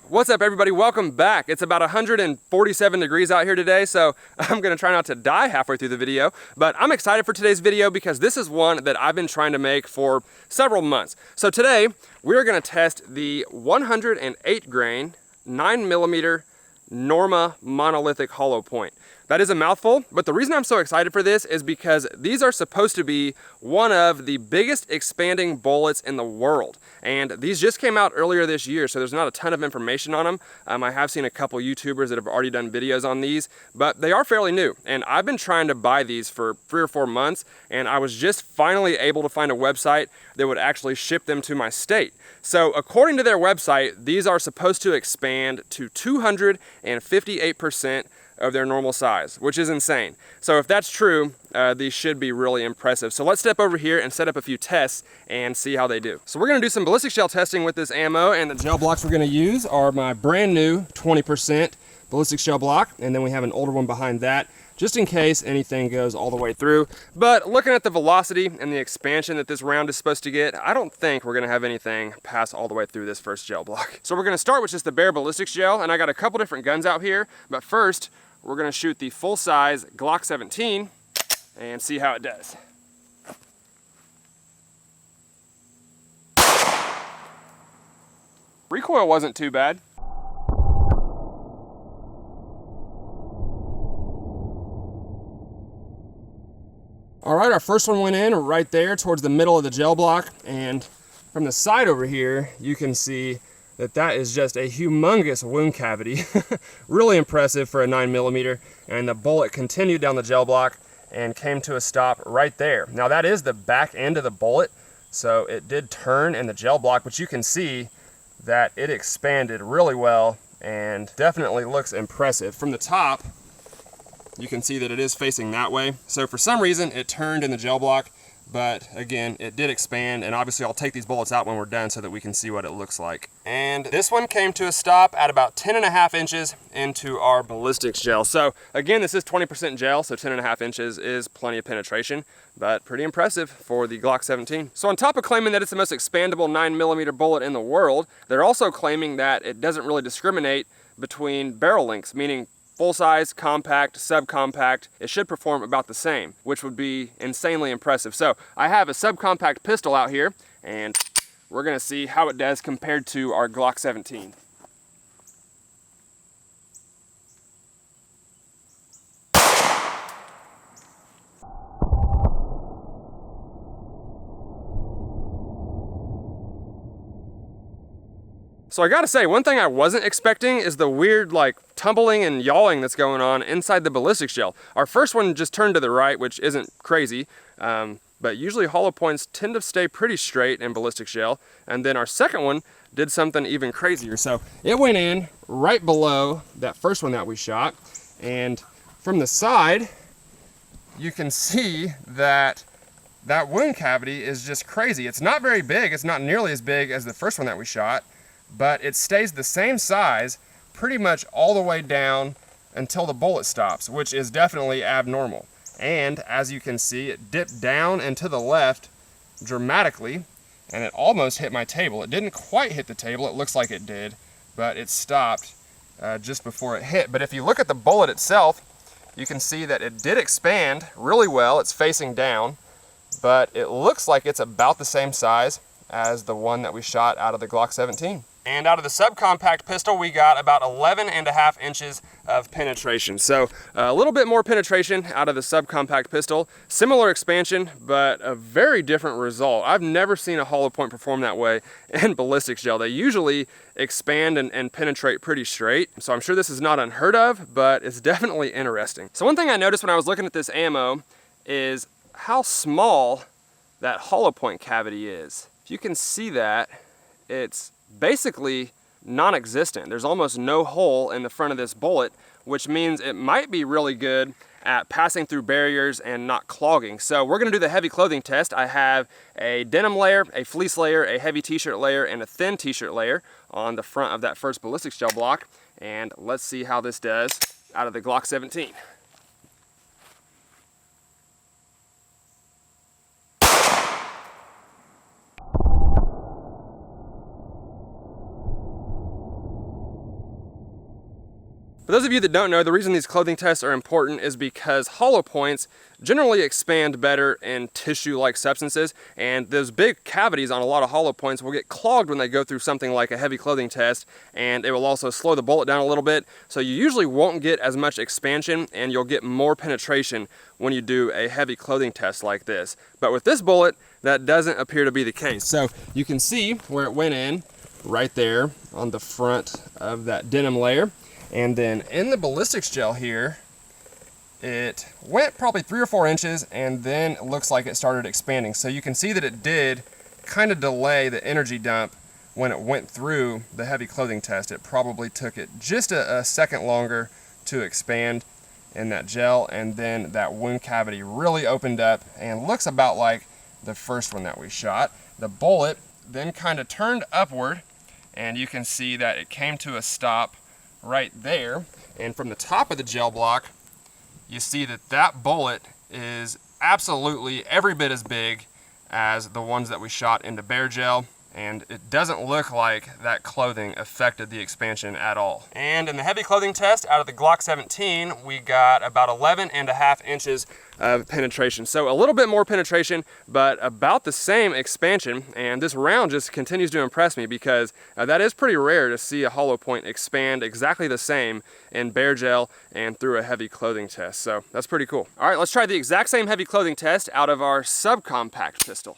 What's up, everybody? Welcome back. It's about 147 degrees out here today, so I'm gonna try not to die halfway through the video, but I'm excited for today's video because this is one that I've been trying to make for several months. So today, we're gonna test the 108 grain, 9mm Norma monolithic hollow point. That is a mouthful, but the reason I'm so excited for this is because these are supposed to be one of the biggest expanding bullets in the world. And these just came out earlier this year, so there's not a ton of information on them. I have seen a couple YouTubers that have already done videos on these, but they are fairly new. And I've been trying to buy these for 3 or 4 months, and I was just finally able to find a website that would actually ship them to my state. So according to their website, these are supposed to expand to 258% of their normal size, which is insane. So if that's true, these should be really impressive. So let's step over here and set up a few tests and see how they do. So we're gonna do some ballistic shell testing with this ammo, and the gel blocks we're gonna use are my brand new 20% ballistic shell block, and then we have an older one behind that, just in case anything goes all the way through. But looking at the velocity and the expansion that this round is supposed to get, I don't think we're gonna have anything pass all the way through this first gel block. So we're gonna start with just the bare ballistics gel, and I got a couple different guns out here, but first, we're gonna shoot the full-size Glock 17 and see how it does. Recoil wasn't too bad. All right, our first one went in right there towards the middle of the gel block, and from the side over here, you can see that is just a humongous wound cavity. Really impressive for a 9mm, and the bullet continued down the gel block and came to a stop right there. Now that is the back end of the bullet, so it did turn in the gel block, but you can see that it expanded really well and definitely looks impressive. From the top, you can see that it is facing that way. So for some reason, it turned in the gel block, but again, it did expand, and obviously I'll take these bullets out when we're done so that we can see what it looks like. And this one came to a stop at about 10.5 inches into our ballistics gel. So again, this is 20% gel, so 10.5 inches is plenty of penetration, but pretty impressive for the Glock 17. So on top of claiming that it's the most expandable 9mm bullet in the world, they're also claiming that it doesn't really discriminate between barrel lengths, meaning full-size, compact, subcompact, it should perform about the same, which would be insanely impressive. So I have a subcompact pistol out here, and we're gonna see how it does compared to our Glock 17. So I gotta say, one thing I wasn't expecting is the weird tumbling and yawing that's going on inside the ballistics gel. Our first one just turned to the right, which isn't crazy, but usually hollow points tend to stay pretty straight in ballistics gel. And then our second one did something even crazier. So it went in right below that first one that we shot. And from the side, you can see that that wound cavity is just crazy. It's not very big. It's not nearly as big as the first one that we shot, but it stays the same size pretty much all the way down until the bullet stops, which is definitely abnormal. And as you can see, it dipped down and to the left dramatically, and it almost hit my table. It didn't quite hit the table, it looks like it did, but it stopped just before it hit. But if you look at the bullet itself, you can see that it did expand really well. It's facing down, but it looks like it's about the same size as the one that we shot out of the Glock 17. And out of the subcompact pistol, we got about 11.5 inches of penetration. So a little bit more penetration out of the subcompact pistol. Similar expansion, but a very different result. I've never seen a hollow point perform that way in ballistics gel. They usually expand and penetrate pretty straight. So I'm sure this is not unheard of, but it's definitely interesting. So one thing I noticed when I was looking at this ammo is how small that hollow point cavity is. If you can see that, it's basically non-existent. There's almost no hole in the front of this bullet, which means it might be really good at passing through barriers and not clogging. So we're gonna do the heavy clothing test. I have a denim layer, a fleece layer, a heavy t-shirt layer, and a thin t-shirt layer on the front of that first ballistics gel block. And let's see how this does out of the Glock 17. For those of you that don't know, the reason these clothing tests are important is because hollow points generally expand better in tissue-like substances, and those big cavities on a lot of hollow points will get clogged when they go through something like a heavy clothing test, and it will also slow the bullet down a little bit, so you usually won't get as much expansion and you'll get more penetration when you do a heavy clothing test like this. But with this bullet, that doesn't appear to be the case. So you can see where it went in right there on the front of that denim layer. And then in the ballistics gel here, it went probably 3 or 4 inches, and then it looks like it started expanding. So you can see that it did kind of delay the energy dump when it went through the heavy clothing test. It probably took it just a second longer to expand in that gel, and then that wound cavity really opened up and looks about like the first one that we shot. The bullet then kind of turned upward, and you can see that it came to a stop right there. And from the top of the gel block, you see that that bullet is absolutely every bit as big as the ones that we shot into bare gel, and it doesn't look like that clothing affected the expansion at all. And in the heavy clothing test out of the Glock 17, we got about 11.5 inches of penetration. So a little bit more penetration, but about the same expansion. And this round just continues to impress me because that is pretty rare to see a hollow point expand exactly the same in bare gel and through a heavy clothing test. So that's pretty cool. All right, let's try the exact same heavy clothing test out of our subcompact pistol.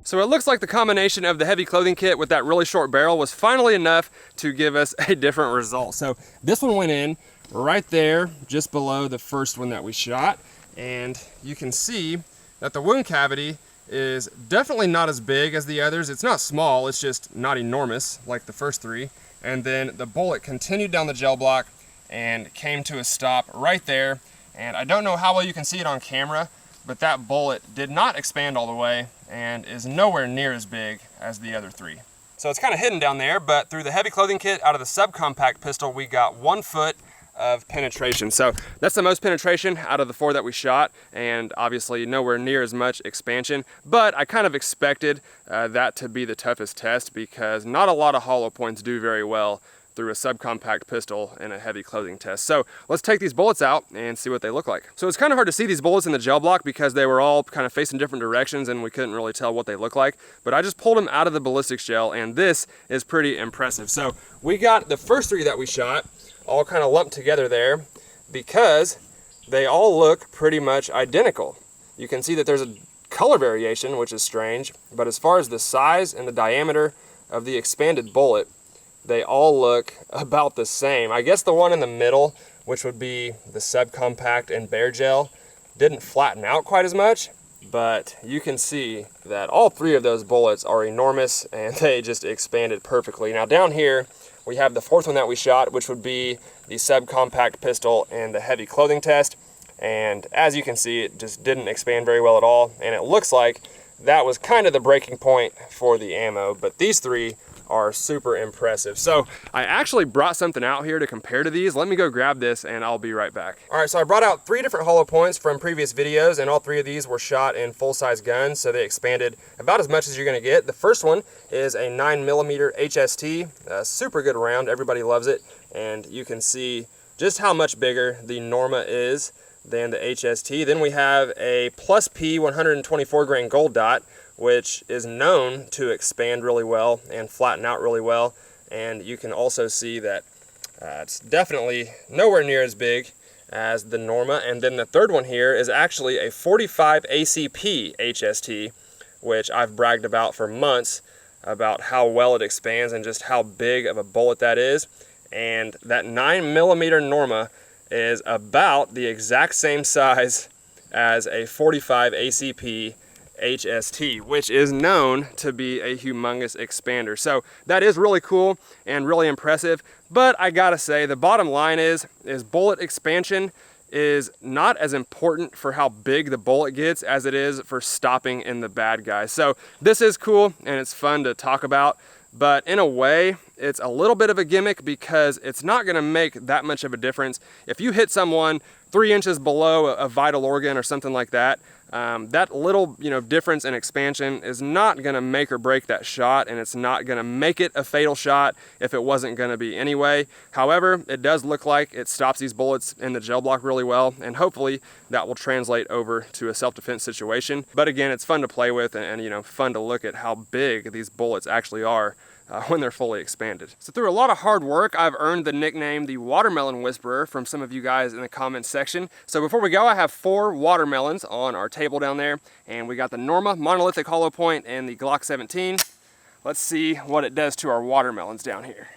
So it looks like the combination of the heavy clothing kit with that really short barrel was finally enough to give us a different result. So this one went in right there, just below the first one that we shot. And you can see that the wound cavity is definitely not as big as the others. It's not small, it's just not enormous like the first 3. And then the bullet continued down the gel block and came to a stop right there. And I don't know how well you can see it on camera, but that bullet did not expand all the way and is nowhere near as big as the other 3. So it's kind of hidden down there, but through the heavy clothing kit out of the subcompact pistol, we got 1 foot of penetration. So that's the most penetration out of the 4 that we shot, and obviously nowhere near as much expansion, but I kind of expected that to be the toughest test because not a lot of hollow points do very well through a subcompact pistol in a heavy clothing test. So let's take these bullets out and see what they look like. So it's kind of hard to see these bullets in the gel block because they were all kind of facing different directions and we couldn't really tell what they look like, but I just pulled them out of the ballistics gel and this is pretty impressive. So we got the first 3 that we shot all kind of lumped together there because they all look pretty much identical. You can see that there's a color variation, which is strange, but as far as the size and the diameter of the expanded bullet, they all look about the same. I guess the one in the middle, which would be the subcompact and bare gel, didn't flatten out quite as much, but you can see that all 3 of those bullets are enormous and they just expanded perfectly. Now down here, we have the 4th one that we shot, which would be the subcompact pistol and the heavy clothing test. And as you can see, it just didn't expand very well at all. And it looks like that was kind of the breaking point for the ammo, but these 3 are super impressive. So I actually brought something out here to compare to these. Let me go grab this and I'll be right back. All right, so I brought out 3 different hollow points from previous videos, and all 3 of these were shot in full-size guns, so they expanded about as much as you're gonna get. The first one is a 9mm HST, a super good round, everybody loves it, and you can see just how much bigger the Norma is than the HST. Then we have a plus P 124 grain gold dot, which is known to expand really well and flatten out really well. And you can also see that it's definitely nowhere near as big as the Norma. And then the third one here is actually a 45 ACP HST, which I've bragged about for months about how well it expands and just how big of a bullet that is. And that 9mm Norma is about the exact same size as a 45 ACP HST, which is known to be a humongous expander. So that is really cool and really impressive, but I gotta say the bottom line is bullet expansion is not as important for how big the bullet gets as it is for stopping in the bad guys. So this is cool and it's fun to talk about, but in a way, it's a little bit of a gimmick because it's not gonna make that much of a difference. If you hit someone 3 inches below a vital organ or something like that, that little difference in expansion is not gonna make or break that shot, and it's not gonna make it a fatal shot if it wasn't gonna be anyway. However, it does look like it stops these bullets in the gel block really well, and hopefully that will translate over to a self-defense situation. But again, it's fun to play with and fun to look at how big these bullets actually are when they're fully expanded. So through a lot of hard work, I've earned the nickname the Watermelon Whisperer from some of you guys in the comments section. So before we go, I have 4 watermelons on our table down there, and we got the Norma monolithic hollow point and the Glock 17. Let's see what it does to our watermelons down here.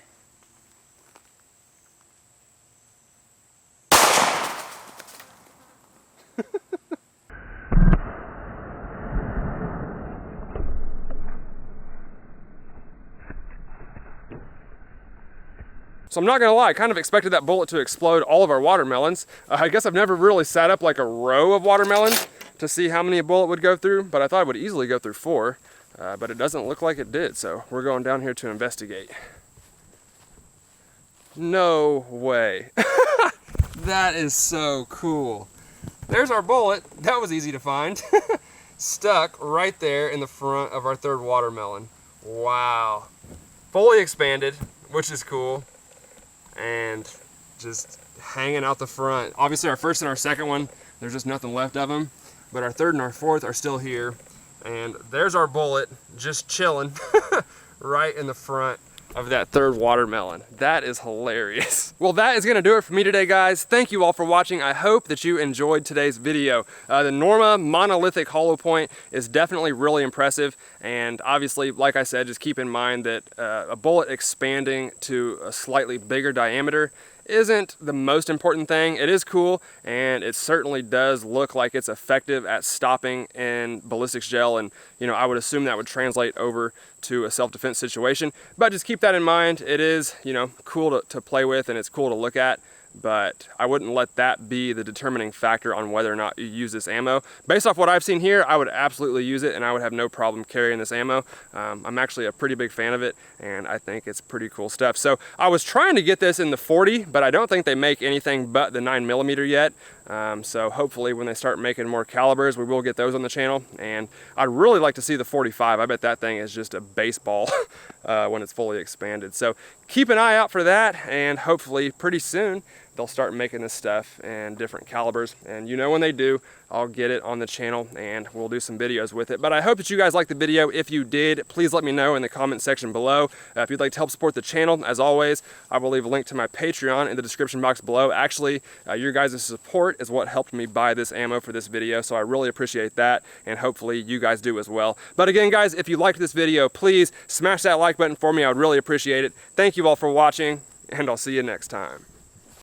So I'm not gonna lie, I kind of expected that bullet to explode all of our watermelons. I guess I've never really sat up like a row of watermelons to see how many a bullet would go through, but I thought it would easily go through 4, but it doesn't look like it did, so we're going down here to investigate. No way. That is so cool. There's our bullet. That was easy to find. Stuck right there in the front of our 3rd watermelon. Wow. Fully expanded, which is cool. And just hanging out the front. Obviously our 1st and our 2nd one, there's just nothing left of them, but our 3rd and our 4th are still here. And there's our bullet just chilling right in the front of that 3rd watermelon. That is hilarious. Well, that is gonna do it for me today, guys. Thank you all for watching. I hope that you enjoyed today's video. The Norma monolithic hollow point is definitely really impressive, and obviously, like I said, just keep in mind that a bullet expanding to a slightly bigger diameter isn't the most important thing. It is cool, and it certainly does look like it's effective at stopping in ballistics gel, and I would assume that would translate over to a self-defense situation. But just keep that in mind. It is cool to play with, and it's cool to look at, but I wouldn't let that be the determining factor on whether or not you use this ammo. Based off what I've seen here, I would absolutely use it, and I would have no problem carrying this ammo. I'm actually a pretty big fan of it, and I think it's pretty cool stuff. So I was trying to get this in the 40, but I don't think they make anything but the 9mm yet. So hopefully when they start making more calibers, we will get those on the channel, and I'd really like to see the 45. I bet that thing is just a baseball when it's fully expanded. So keep an eye out for that, and hopefully pretty soon they'll start making this stuff in different calibers, and when they do, I'll get it on the channel and we'll do some videos with it. But I hope that you guys liked the video. If you did, please let me know in the comment section below. If you'd like to help support the channel, as always, I will leave a link to my Patreon in the description box below. Actually, your guys' support is what helped me buy this ammo for this video, so I really appreciate that, and hopefully you guys do as well. But again, guys, if you liked this video, please smash that like button for me. I would really appreciate it. Thank you all for watching, and I'll see you next time.